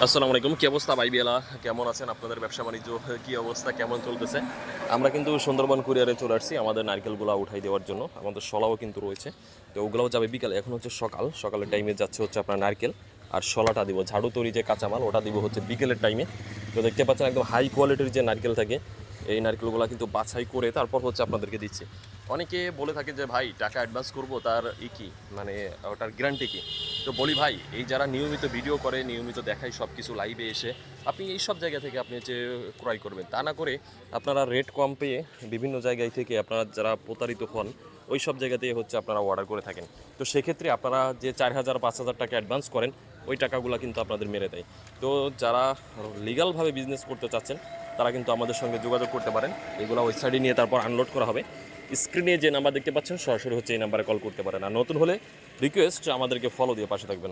আসসালামু আলাইকুম। কি অবস্থা ভাই বিয়ালা? কেমন আছেন? আপনাদের ব্যবসা বাণিজ্য কি অবস্থা? কেমন চলতেছে? আমরা কিন্তু সুন্দরবন কুরিয়ারে চলে আসছি আমাদের নারকেলগুলা উঠাই দেওয়ার জন্য। আমাদের শলাও কিন্তু রয়েছে। তো ওগুলাও যাবে বিকালে। এখন হচ্ছে সকাল। সকালের টাইমে যাচ্ছে হচ্ছে আপনার নারকেল। আর শলাটা দিব। ঝাড়ু তৈরি যে কাঁচামাল ওটা দিব হচ্ছে বিকেলের টাইমে। তো দেখতে পাচ্ছেন একদম হাই কোয়ালিটির যে নারকেল থাকে এই নারকেলগুলো কিন্তু বাছাই করে তারপর হচ্ছে আপনাদেরকে দিচ্ছি। অনেকে বলে থাকে যে ভাই টাকা অ্যাডভান্স করব তার কি মানে ওটার গ্যারান্টি কি? তো বলি ভাই এই যারা নিয়মিত ভিডিও করে নিয়মিত দেখায় সব কিছু লাইভে এসে আপনি এই সব জায়গা থেকে আপনি হচ্ছে ক্রয় করবেন, তা না করে আপনারা রেট কম পেয়ে বিভিন্ন জায়গায় থেকে আপনারা যারা প্রতারিত হন ওই সব জায়গাতেই হচ্ছে আপনারা অর্ডার করে থাকেন। তো সেক্ষেত্রে আপনারা যে 4,000 5,000 টাকা অ্যাডভান্স করেন ওই টাকাগুলো কিন্তু আপনাদের মেরে দেয়। তো যারা লিগালভাবে বিজনেস করতে চাচ্ছেন তারা কিন্তু আমাদের সঙ্গে যোগাযোগ করতে পারেন। এগুলো ওয়েবসাইটে নিয়ে তারপর আনলোড করা হবে। স্ক্রিনে যে নাম্বার দেখতে পাচ্ছেন সরাসরি হচ্ছে এই নাম্বারে কল করতে পারেন। আর নতুন হলে রিকোয়েস্ট আমাদেরকে ফলো দিয়ে পাশে থাকবেন।